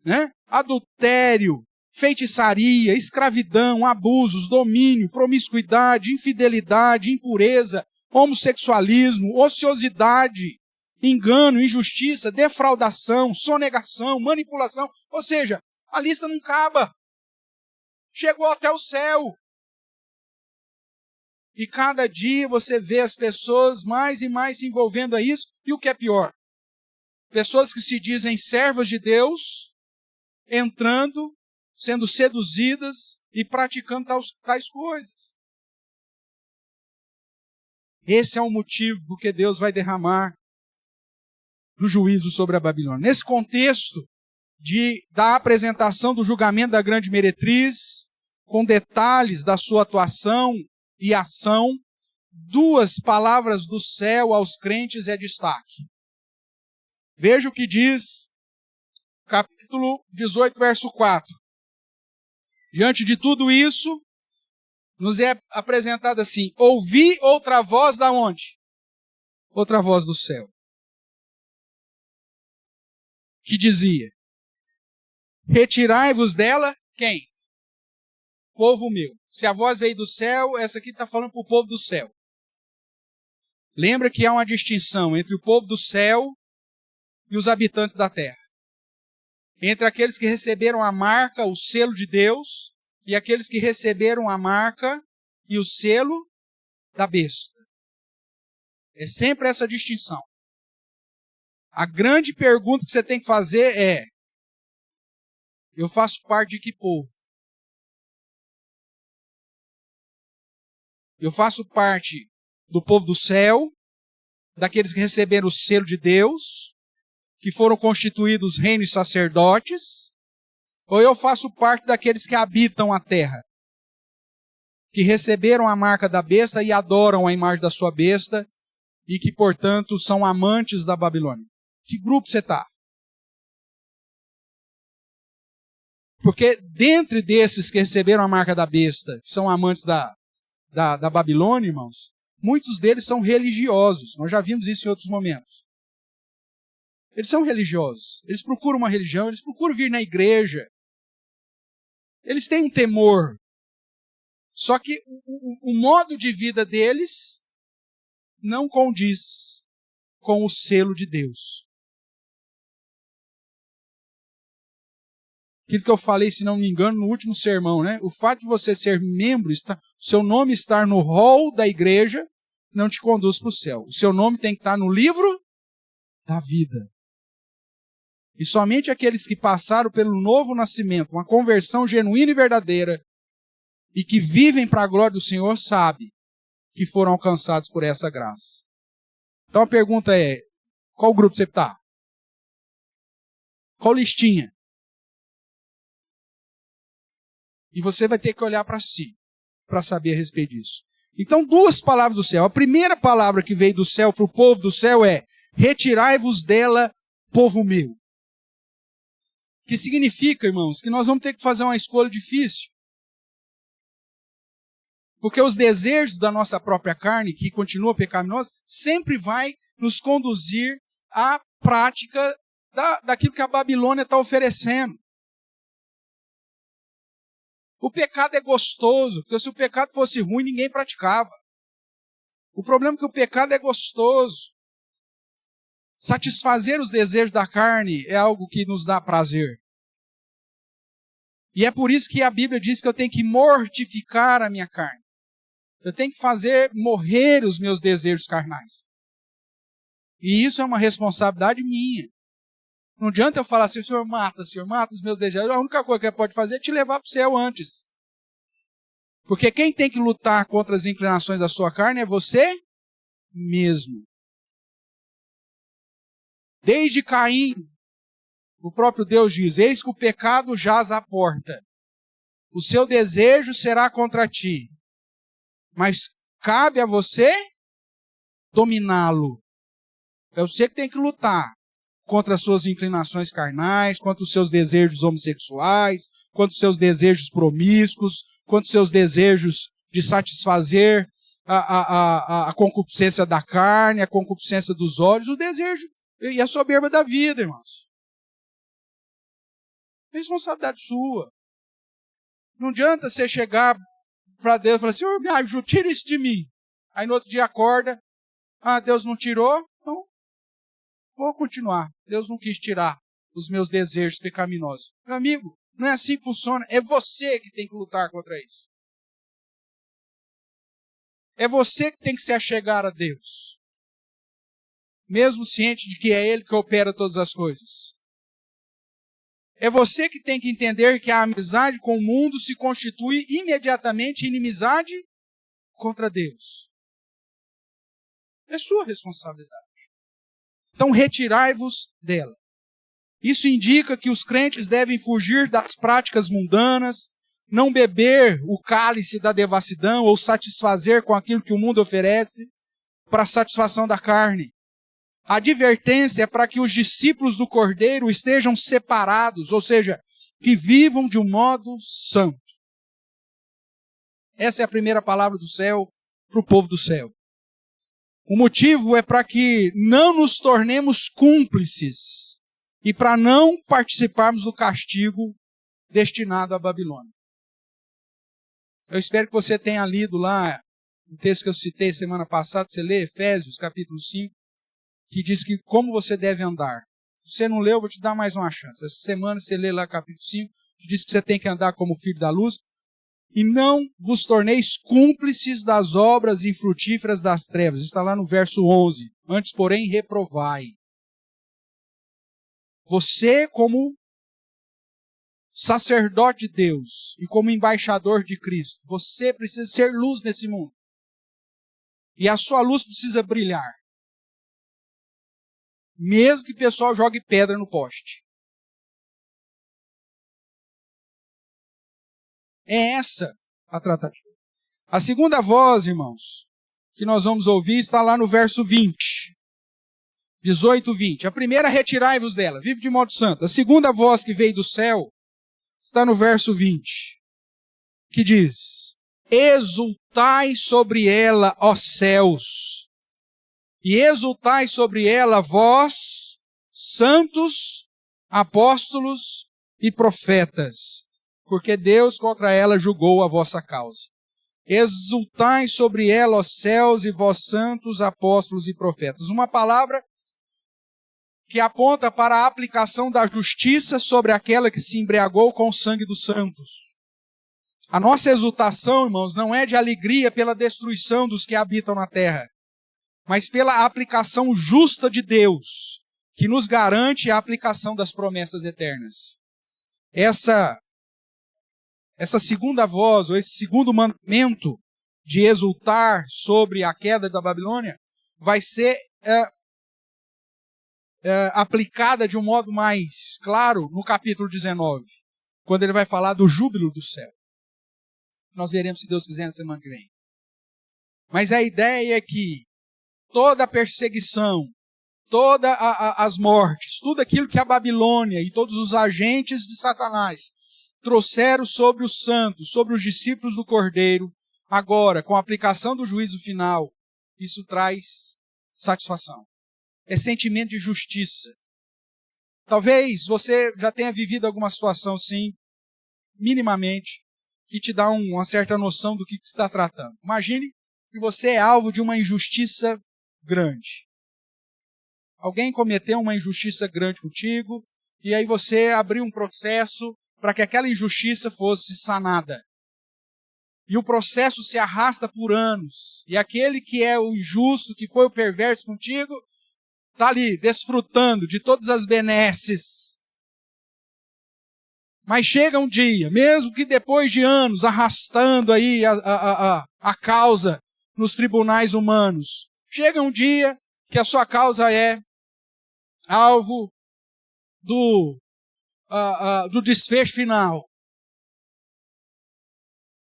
né? Adultério, feitiçaria, escravidão, abusos, domínio, promiscuidade, infidelidade, impureza, homossexualismo, ociosidade, engano, injustiça, defraudação, sonegação, manipulação. Ou seja, a lista não acaba. Chegou até o céu. E cada dia você vê as pessoas mais e mais se envolvendo a isso. E o que é pior? Pessoas que se dizem servas de Deus, entrando, sendo seduzidas e praticando tais coisas. Esse é o motivo porque Deus vai derramar do juízo sobre a Babilônia. Nesse contexto da apresentação do julgamento da grande meretriz, com detalhes da sua atuação e ação, 2 palavras do céu aos crentes é destaque. Veja o que diz capítulo 18, verso 4. Diante de tudo isso, nos é apresentado assim: ouvi outra voz da onde? Outra voz do céu. Que dizia: retirai-vos dela, quem? Povo meu. Se a voz veio do céu, essa aqui está falando para o povo do céu. Lembra que há uma distinção entre o povo do céu e os habitantes da terra. Entre aqueles que receberam a marca, o selo de Deus, e aqueles que receberam a marca e o selo da besta. É sempre essa distinção. A grande pergunta que você tem que fazer é: eu faço parte de que povo? Eu faço parte do povo do céu, daqueles que receberam o selo de Deus, que foram constituídos reinos e sacerdotes, ou eu faço parte daqueles que habitam a terra, que receberam a marca da besta e adoram a imagem da sua besta, e que, portanto, são amantes da Babilônia? Que grupo você está? Porque dentre desses que receberam a marca da besta, que são amantes da Babilônia, irmãos, muitos deles são religiosos. Nós já vimos isso em outros momentos. Eles são religiosos. Eles procuram uma religião, eles procuram vir na igreja. Eles têm um temor. Só que o modo de vida deles não condiz com o selo de Deus. Aquilo que eu falei, se não me engano, no último sermão, né? O fato de você ser membro, seu nome estar no hall da igreja, não te conduz para o céu. O seu nome tem que estar no livro da vida. E somente aqueles que passaram pelo novo nascimento, uma conversão genuína e verdadeira, e que vivem para a glória do Senhor, sabem que foram alcançados por essa graça. Então a pergunta é: qual grupo você está? Qual listinha? E você vai ter que olhar para si, para saber a respeito disso. Então, duas palavras do céu. A primeira palavra que veio do céu para o povo do céu é: retirai-vos dela, povo meu. Que significa, irmãos, que nós vamos ter que fazer uma escolha difícil. Porque os desejos da nossa própria carne, que continua pecaminosa, sempre vai nos conduzir à prática daquilo que a Babilônia está oferecendo. O pecado é gostoso, porque se o pecado fosse ruim, ninguém praticava. O problema é que o pecado é gostoso. Satisfazer os desejos da carne é algo que nos dá prazer. E é por isso que a Bíblia diz que eu tenho que mortificar a minha carne. Eu tenho que fazer morrer os meus desejos carnais. E isso é uma responsabilidade minha. Não adianta eu falar assim: o Senhor mata os meus desejos. A única coisa que ele pode fazer é te levar para o céu antes. Porque quem tem que lutar contra as inclinações da sua carne é você mesmo. Desde Caim, o próprio Deus diz: eis que o pecado jaz à porta. O seu desejo será contra ti. Mas cabe a você dominá-lo. É você que tem que lutar contra as suas inclinações carnais, contra os seus desejos homossexuais, contra os seus desejos promíscuos, contra os seus desejos de satisfazer a concupiscência da carne, a concupiscência dos olhos, o desejo e a soberba da vida, irmãos. Responsabilidade sua. Não adianta você chegar para Deus e falar: Senhor, me ajuda, tira isso de mim. Aí no outro dia acorda: ah, Deus não tirou? Então, vou continuar. Deus não quis tirar os meus desejos pecaminosos. Meu amigo, não é assim que funciona. É você que tem que lutar contra isso. É você que tem que se achegar a Deus. Mesmo ciente de que é Ele que opera todas as coisas. É você que tem que entender que a amizade com o mundo se constitui imediatamente em inimizade contra Deus. É sua responsabilidade. Então, retirai-vos dela. Isso indica que os crentes devem fugir das práticas mundanas, não beber o cálice da devassidão ou satisfazer com aquilo que o mundo oferece para a satisfação da carne. A advertência é para que os discípulos do Cordeiro estejam separados, ou seja, que vivam de um modo santo. Essa é a primeira palavra do céu para o povo do céu. O motivo é para que não nos tornemos cúmplices e para não participarmos do castigo destinado à Babilônia. Eu espero que você tenha lido lá o texto que eu citei semana passada, você lê Efésios, capítulo 5, que diz que como você deve andar. Se você não leu, eu vou te dar mais uma chance. Essa semana você lê lá capítulo 5, que diz que você tem que andar como filho da luz. E não vos torneis cúmplices das obras infrutíferas das trevas. Está lá no verso 11. Antes, porém, reprovai. Você, como sacerdote de Deus e como embaixador de Cristo, você precisa ser luz nesse mundo. E a sua luz precisa brilhar. Mesmo que o pessoal jogue pedra no poste. É essa a tratativa. A segunda voz, irmãos, que nós vamos ouvir está lá no verso 20. 18, 20. A primeira, retirai-vos dela, vive de modo santo. A segunda voz que veio do céu está no verso 20, que diz: exultai sobre ela, ó céus, e exultai sobre ela, vós, santos, apóstolos e profetas, porque Deus contra ela julgou a vossa causa. Exultai sobre ela, ó céus, e vós, santos, apóstolos e profetas. Uma palavra que aponta para a aplicação da justiça sobre aquela que se embriagou com o sangue dos santos. A nossa exultação, irmãos, não é de alegria pela destruição dos que habitam na terra, mas pela aplicação justa de Deus, que nos garante a aplicação das promessas eternas. Essa segunda voz, ou esse segundo mandamento de exultar sobre a queda da Babilônia, vai ser aplicada de um modo mais claro no capítulo 19, quando ele vai falar do júbilo do céu. Nós veremos, se Deus quiser, na semana que vem. Mas a ideia é que toda a perseguição, todas as mortes, tudo aquilo que a Babilônia e todos os agentes de Satanás trouxeram sobre os santos, sobre os discípulos do Cordeiro, agora, com a aplicação do juízo final, isso traz satisfação. É sentimento de justiça. Talvez você já tenha vivido alguma situação, sim, minimamente, que te dá uma certa noção do que se está tratando. Imagine que você é alvo de uma injustiça grande. Alguém cometeu uma injustiça grande contigo, e aí você abriu um processo para que aquela injustiça fosse sanada. E o processo se arrasta por anos. E aquele que é o injusto, que foi o perverso contigo, está ali, desfrutando de todas as benesses. Mas chega um dia, mesmo que depois de anos, arrastando aí a causa nos tribunais humanos, chega um dia que a sua causa é alvo do desfecho final.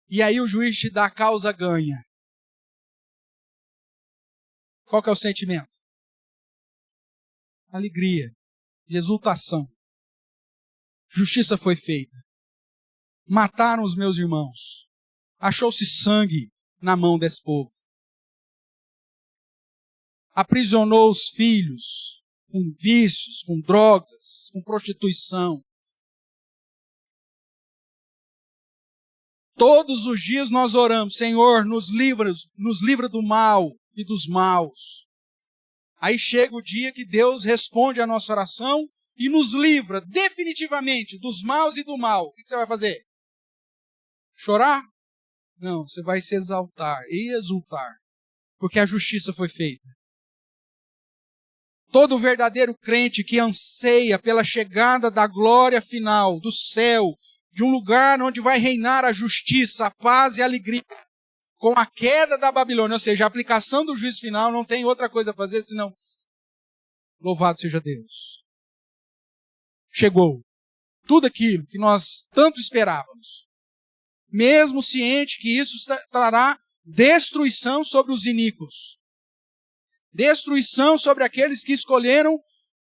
E aí o juiz te dá a causa ganha. Qual que é o sentimento? Alegria, exultação. Justiça foi feita. Mataram os meus irmãos. Achou-se sangue na mão desse povo. Aprisionou os filhos com vícios, com drogas, com prostituição. Todos os dias nós oramos: Senhor, nos livra do mal e dos maus. Aí chega o dia que Deus responde a nossa oração e nos livra definitivamente dos maus e do mal. O que você vai fazer? Chorar? Não, você vai se exaltar e exultar, porque a justiça foi feita. Todo verdadeiro crente que anseia pela chegada da glória final, do céu, de um lugar onde vai reinar a justiça, a paz e a alegria, com a queda da Babilônia, ou seja, a aplicação do juízo final, não tem outra coisa a fazer senão louvado seja Deus. Chegou tudo aquilo que nós tanto esperávamos, mesmo ciente que isso trará destruição sobre os iníquos, destruição sobre aqueles que escolheram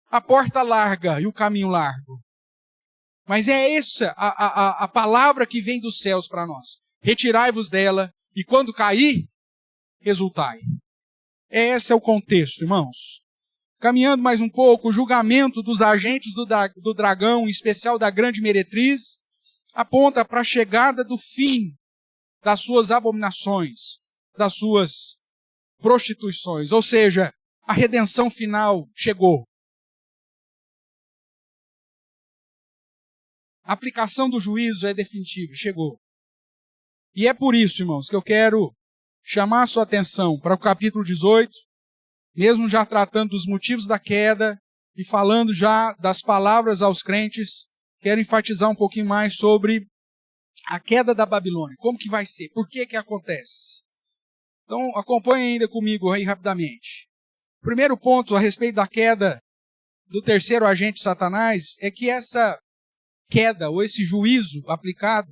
a porta larga e o caminho largo. Mas é essa a palavra que vem dos céus para nós: retirai-vos dela, e quando cair, exultai. Esse é o contexto, irmãos. Caminhando mais um pouco, o julgamento dos agentes do dragão, em especial da grande meretriz, aponta para a chegada do fim das suas abominações, das suas prostituições. Ou seja, a redenção final chegou. A aplicação do juízo é definitiva, chegou. E é por isso, irmãos, que eu quero chamar a sua atenção para o capítulo 18, mesmo já tratando dos motivos da queda e falando já das palavras aos crentes, quero enfatizar um pouquinho mais sobre a queda da Babilônia. Como que vai ser? Por que que acontece? Então, acompanhe ainda comigo aí rapidamente. O primeiro ponto a respeito da queda do terceiro agente Satanás é que essa queda, ou esse juízo aplicado,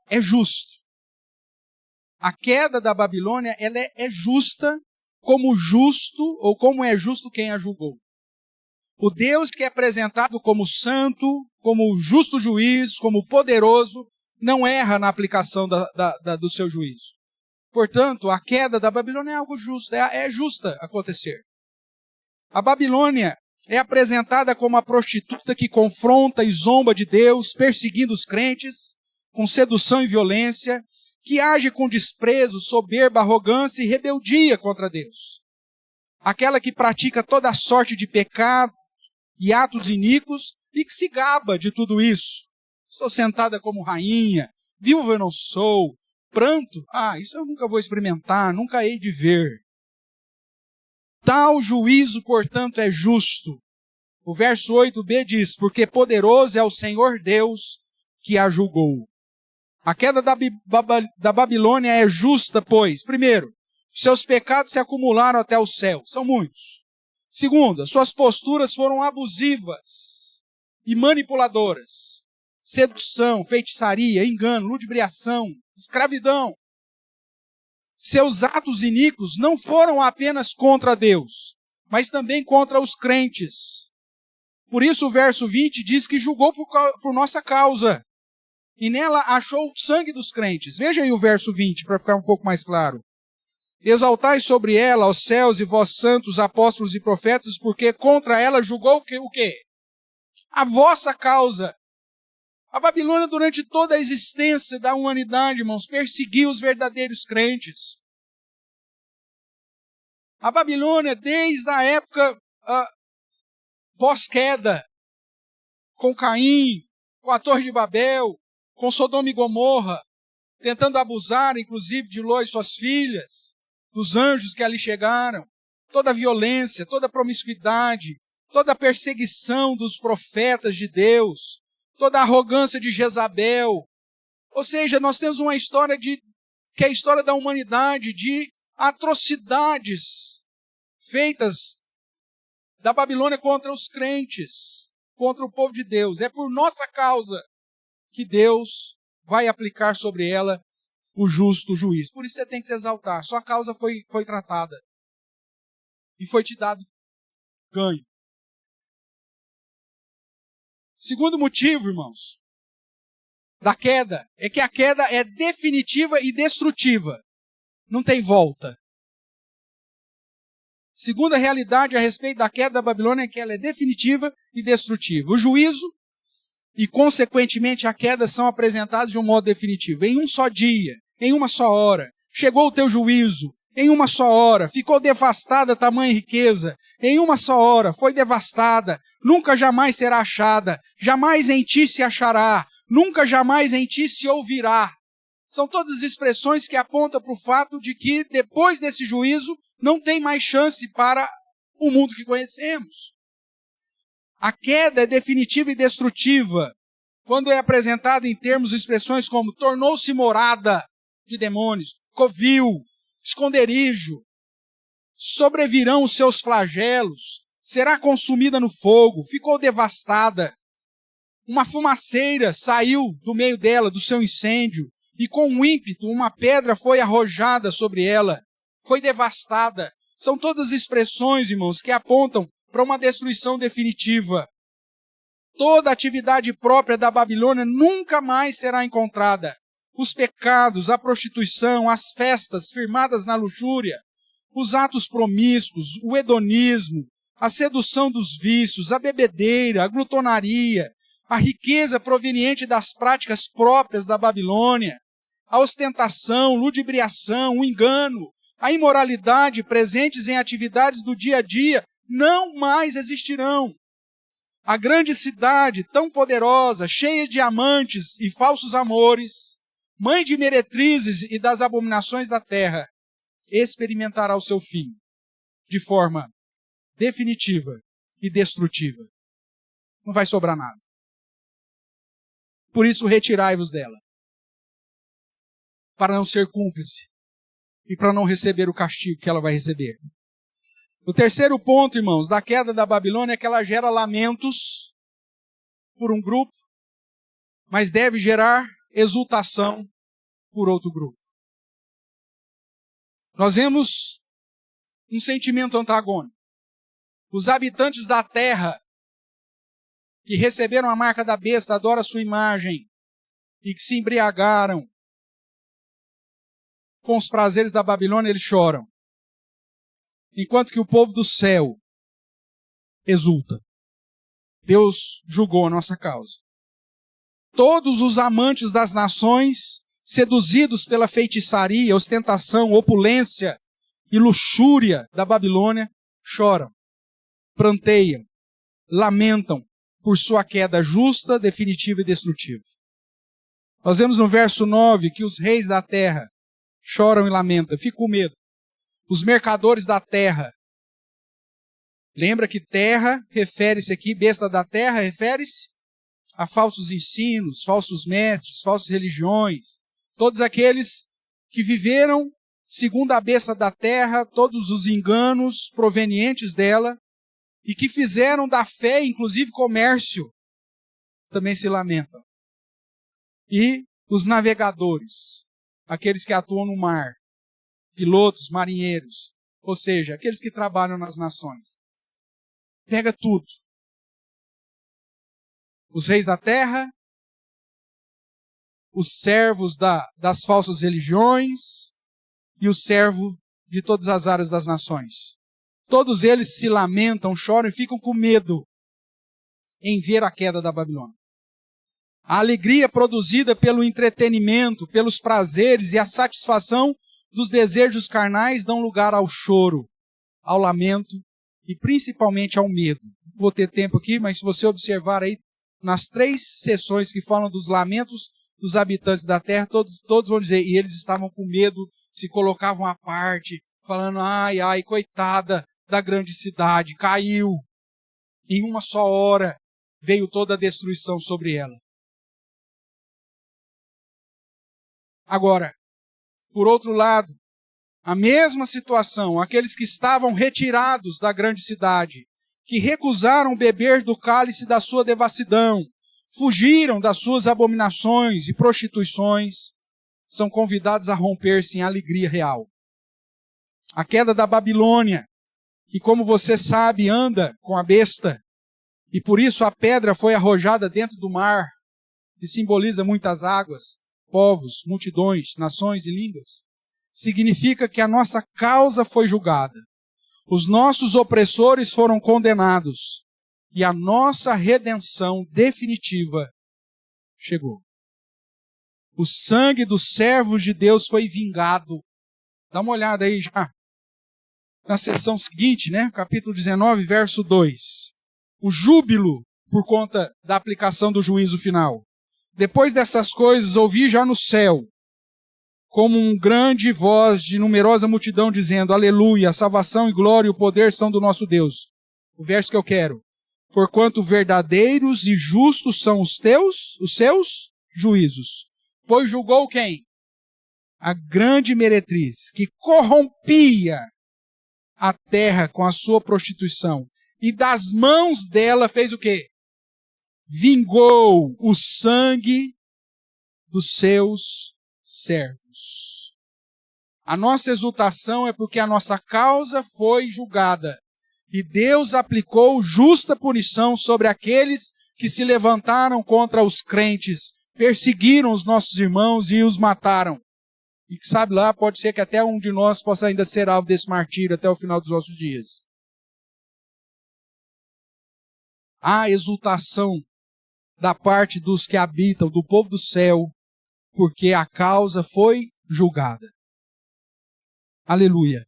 é justo. A queda da Babilônia, ela é justa como justo, ou como é justo quem a julgou. O Deus que é apresentado como santo, como justo juiz, como poderoso, não erra na aplicação do seu juízo. Portanto, a queda da Babilônia é algo justo, é justa acontecer. A Babilônia é apresentada como a prostituta que confronta e zomba de Deus, perseguindo os crentes, com sedução e violência, que age com desprezo, soberba, arrogância e rebeldia contra Deus. Aquela que pratica toda sorte de pecado e atos iníquos e que se gaba de tudo isso. Sou sentada como rainha, viúva eu não sou, pranto, isso eu nunca vou experimentar, nunca hei de ver. Tal juízo, portanto, é justo. O verso 8b diz, porque poderoso é o Senhor Deus que a julgou. A queda da Babilônia é justa, pois, primeiro, seus pecados se acumularam até o céu, são muitos. Segundo, suas posturas foram abusivas e manipuladoras. Sedução, feitiçaria, engano, ludibriação, escravidão. Seus atos iníquos não foram apenas contra Deus, mas também contra os crentes. Por isso o verso 20 diz que julgou por nossa causa. E nela achou o sangue dos crentes. Veja aí o verso 20, para ficar um pouco mais claro. Exaltai sobre ela os céus e vós santos, apóstolos e profetas, porque contra ela julgou o quê? A vossa causa. A Babilônia, durante toda a existência da humanidade, irmãos, perseguiu os verdadeiros crentes. A Babilônia, desde a época pós-queda, com Caim, com a Torre de Babel, com Sodoma e Gomorra, tentando abusar, inclusive, de Ló e suas filhas, dos anjos que ali chegaram, toda a violência, toda a promiscuidade, toda a perseguição dos profetas de Deus, toda a arrogância de Jezabel. Ou seja, nós temos uma história que é a história da humanidade, de atrocidades feitas da Babilônia contra os crentes, contra o povo de Deus. É por nossa causa que Deus vai aplicar sobre ela o justo juiz. Por isso você tem que se exaltar. Sua causa foi tratada. E foi te dado ganho. Segundo motivo, irmãos, da queda, é que a queda é definitiva e destrutiva. Não tem volta. Segunda realidade a respeito da queda da Babilônia é que ela é definitiva e destrutiva. O juízo e, consequentemente, a queda são apresentados de um modo definitivo. Em um só dia, em uma só hora, chegou o teu juízo. Em uma só hora, ficou devastada a tamanha riqueza. Em uma só hora, foi devastada. Nunca jamais será achada. Jamais em ti se achará. Nunca jamais em ti se ouvirá. São todas expressões que apontam para o fato de que, depois desse juízo, não tem mais chance para o mundo que conhecemos. A queda é definitiva e destrutiva quando é apresentada em termos e expressões como tornou-se morada de demônios, covil, esconderijo, sobrevirão os seus flagelos, será consumida no fogo, ficou devastada. Uma fumaceira saiu do meio dela, do seu incêndio, e com um ímpeto uma pedra foi arrojada sobre ela, foi devastada. São todas expressões, irmãos, que apontam para uma destruição definitiva. Toda a atividade própria da Babilônia nunca mais será encontrada. Os pecados, a prostituição, as festas firmadas na luxúria, os atos promíscuos, o hedonismo, a sedução dos vícios, a bebedeira, a glutonaria, a riqueza proveniente das práticas próprias da Babilônia, a ostentação, ludibriação, o engano, a imoralidade presentes em atividades do dia a dia não mais existirão. A grande cidade, tão poderosa, cheia de amantes e falsos amores, mãe de meretrizes e das abominações da terra, experimentará o seu fim, de forma definitiva e destrutiva. Não vai sobrar nada. Por isso, retirai-vos dela, para não ser cúmplice e para não receber o castigo que ela vai receber. O terceiro ponto, irmãos, da queda da Babilônia é que ela gera lamentos por um grupo, mas deve gerar exultação por outro grupo. Nós vemos um sentimento antagônico. Os habitantes da terra que receberam a marca da besta, adoram a sua imagem e que se embriagaram com os prazeres da Babilônia, eles choram. Enquanto que o povo do céu exulta. Deus julgou a nossa causa. Todos os amantes das nações, seduzidos pela feitiçaria, ostentação, opulência e luxúria da Babilônia, choram, pranteiam, lamentam por sua queda justa, definitiva e destrutiva. Nós vemos no verso 9 que os reis da terra choram e lamentam, ficam com medo. Os mercadores da terra. Lembra que terra refere-se aqui, besta da terra, refere-se a falsos ensinos, falsos mestres, falsas religiões. Todos aqueles que viveram segundo a besta da terra, todos os enganos provenientes dela, e que fizeram da fé, inclusive comércio, também se lamentam. E os navegadores, aqueles que atuam no mar, pilotos, marinheiros, ou seja, aqueles que trabalham nas nações. Pega tudo. Os reis da terra, os servos das falsas religiões e o servo de todas as áreas das nações. Todos eles se lamentam, choram e ficam com medo em ver a queda da Babilônia. A alegria produzida pelo entretenimento, pelos prazeres e a satisfação dos desejos carnais dão lugar ao choro, ao lamento e principalmente ao medo. Vou ter tempo aqui, mas se você observar aí, nas 3 sessões que falam dos lamentos dos habitantes da terra, todos vão dizer, e eles estavam com medo, se colocavam à parte, falando, ai, ai, coitada da grande cidade, caiu. Em uma só hora veio toda a destruição sobre ela. Agora, por outro lado, a mesma situação, aqueles que estavam retirados da grande cidade, que recusaram beber do cálice da sua devassidão, fugiram das suas abominações e prostituições, são convidados a romper-se em alegria real. A queda da Babilônia, que como você sabe, anda com a besta, e por isso a pedra foi arrojada dentro do mar, que simboliza muitas águas, povos, multidões, nações e línguas, significa que a nossa causa foi julgada. Os nossos opressores foram condenados e a nossa redenção definitiva chegou. O sangue dos servos de Deus foi vingado. Dá uma olhada aí já. Na sessão seguinte, capítulo 19, verso 2. O júbilo por conta da aplicação do juízo final. Depois dessas coisas, ouvi já no céu, como um grande voz de numerosa multidão dizendo, aleluia, a salvação e glória e o poder são do nosso Deus. O verso que eu quero. Porquanto verdadeiros e justos são os seus juízos. Pois julgou quem? A grande meretriz, que corrompia a terra com a sua prostituição. E das mãos dela fez o quê? Vingou o sangue dos seus servos. A nossa exultação é porque a nossa causa foi julgada. E Deus aplicou justa punição sobre aqueles que se levantaram contra os crentes, perseguiram os nossos irmãos e os mataram. E que sabe lá, pode ser que até um de nós possa ainda ser alvo desse martírio até o final dos nossos dias. Há exultação da parte dos que habitam, do povo do céu, porque a causa foi julgada. Aleluia.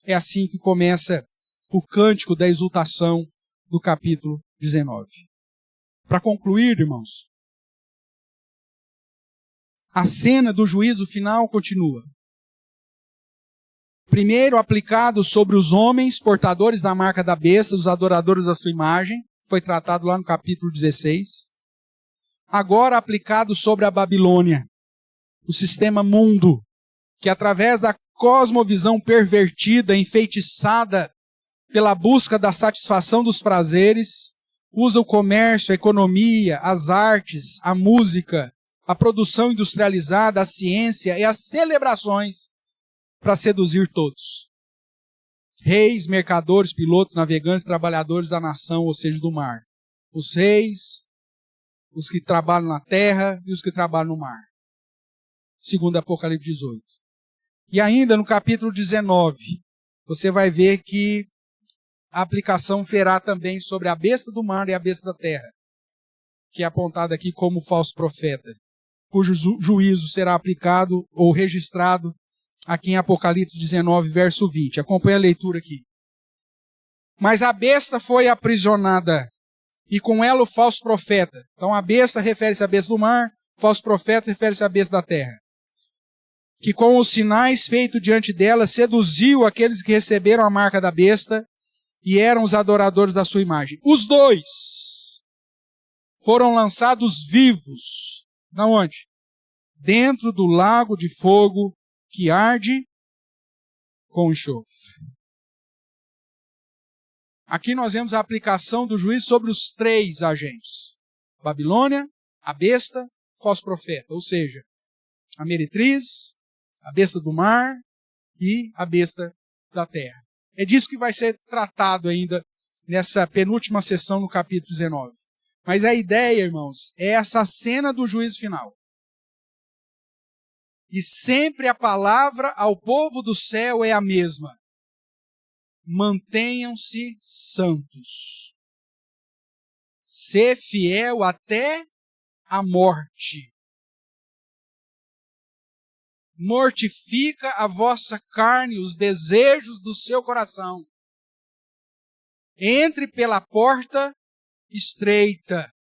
É assim que começa o cântico da exultação do capítulo 19. Para concluir, irmãos, A cena do juízo final continua. Primeiro aplicado sobre os homens, portadores da marca da besta, os adoradores da sua imagem, foi tratado lá no capítulo 16. Agora aplicado sobre a Babilônia, o sistema mundo, que através da cosmovisão pervertida, enfeitiçada pela busca da satisfação dos prazeres, usa o comércio, a economia, as artes, a música, a produção industrializada, a ciência e as celebrações para seduzir todos. Reis, mercadores, pilotos, navegantes, trabalhadores da nação, ou seja, do mar. Os reis, os que trabalham na terra e os que trabalham no mar. Segundo Apocalipse 18. E ainda no capítulo 19, você vai ver que a aplicação será também sobre a besta do mar e a besta da terra, que é apontada aqui como falso profeta, cujo juízo será aplicado ou registrado aqui em Apocalipse 19, verso 20. Acompanhe a leitura aqui. Mas a besta foi aprisionada, e com ela o falso profeta. Então a besta refere-se à besta do mar, o falso profeta refere-se à besta da terra. Que com os sinais feitos diante dela, seduziu aqueles que receberam a marca da besta e eram os adoradores da sua imagem. Os dois foram lançados vivos. Na onde? Dentro do lago de fogo que arde com enxofre. Aqui nós vemos a aplicação do juízo sobre os três agentes. Babilônia, a besta, falso profeta. Ou seja, a meretriz, a besta do mar e a besta da terra. É disso que vai ser tratado ainda nessa penúltima sessão no capítulo 19. Mas a ideia, irmãos, é essa cena do juízo final. E sempre a palavra ao povo do céu é a mesma. Mantenham-se santos. Sê fiel até a morte. Mortifica a vossa carne, os desejos do seu coração. Entre pela porta estreita.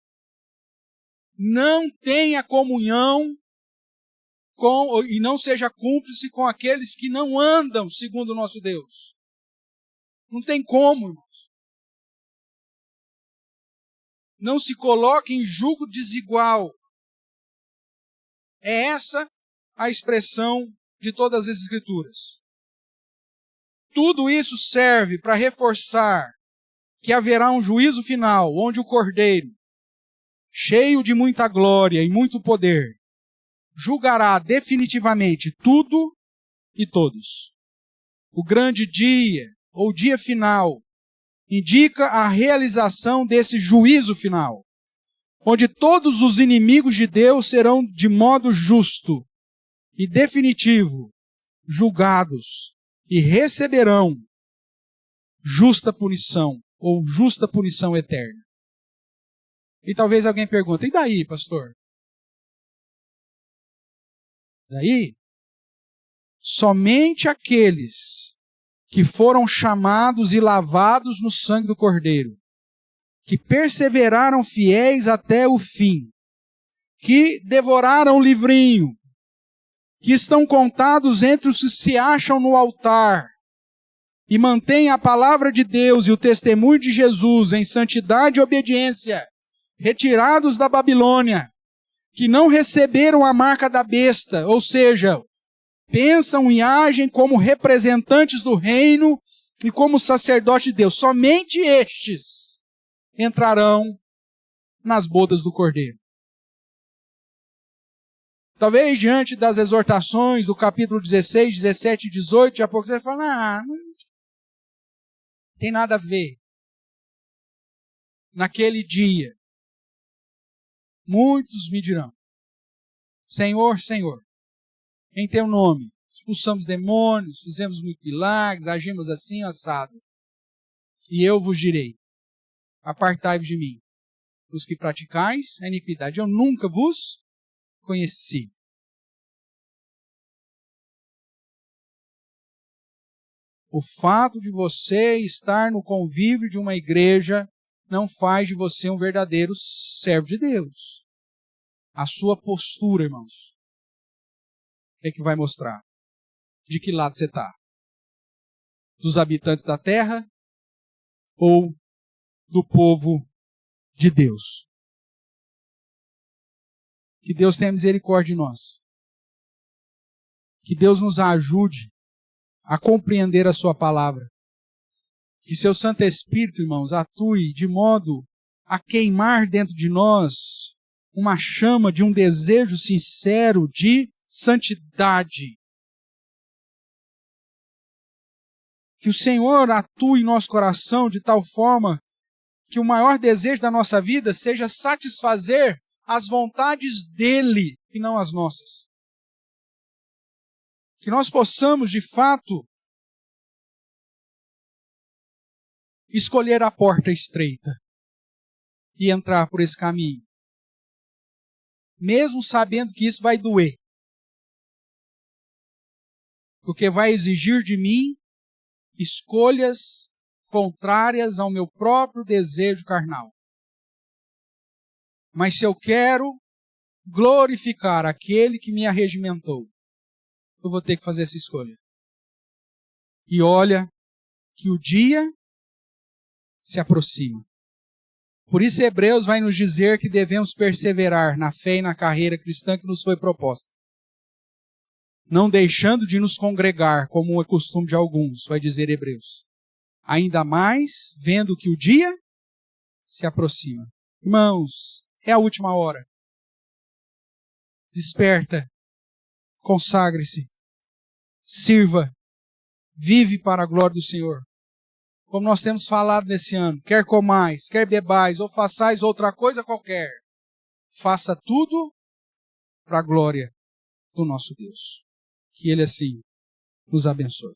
Não tenha comunhão e não seja cúmplice com aqueles que não andam segundo o nosso Deus. Não tem como, irmãos. Não se coloque em jugo desigual. É essa a expressão de todas as Escrituras. Tudo isso serve para reforçar que haverá um juízo final, onde o Cordeiro, cheio de muita glória e muito poder, julgará definitivamente tudo e todos. O grande dia, ou dia final, indica a realização desse juízo final, onde todos os inimigos de Deus serão de modo justo e definitivo julgados e receberão justa punição, ou justa punição eterna. E talvez alguém pergunte, e daí, pastor? Daí, somente aqueles que foram chamados e lavados no sangue do Cordeiro, que perseveraram fiéis até o fim, que devoraram o livrinho, que estão contados entre os que se acham no altar, e mantêm a palavra de Deus e o testemunho de Jesus em santidade e obediência, retirados da Babilônia, que não receberam a marca da besta, ou seja, pensam e agem como representantes do reino e como sacerdotes de Deus. Somente estes entrarão nas bodas do Cordeiro. Talvez diante das exortações do capítulo 16, 17 e 18, a pouco você fala, não tem nada a ver. Naquele dia, muitos me dirão, Senhor, Senhor, em teu nome, expulsamos demônios, fizemos muitos milagres, agimos assim, assado. E eu vos direi, apartai-vos de mim, os que praticais a iniquidade, eu nunca vos conheci. O fato de você estar no convívio de uma igreja não faz de você um verdadeiro servo de Deus. A sua postura, irmãos, é que vai mostrar de que lado você está. Dos habitantes da terra ou do povo de Deus. Que Deus tenha misericórdia de nós. Que Deus nos ajude a compreender a sua palavra. Que seu Santo Espírito, irmãos, atue de modo a queimar dentro de nós uma chama de um desejo sincero de santidade. Que o Senhor atue em nosso coração de tal forma que o maior desejo da nossa vida seja satisfazer as vontades dele e não as nossas. Que nós possamos, de fato, escolher a porta estreita e entrar por esse caminho. Mesmo sabendo que isso vai doer. Porque vai exigir de mim escolhas contrárias ao meu próprio desejo carnal. Mas se eu quero glorificar aquele que me arregimentou, eu vou ter que fazer essa escolha. E olha que o dia se aproxima. Por isso Hebreus vai nos dizer que devemos perseverar na fé e na carreira cristã que nos foi proposta. Não deixando de nos congregar, como é costume de alguns, vai dizer Hebreus. Ainda mais vendo que o dia se aproxima. Irmãos, é a última hora. Desperta, consagre-se, sirva, vive para a glória do Senhor. Como nós temos falado nesse ano, quer comais, quer bebais, ou façais outra coisa qualquer, faça tudo para a glória do nosso Deus. Que Ele assim nos abençoe.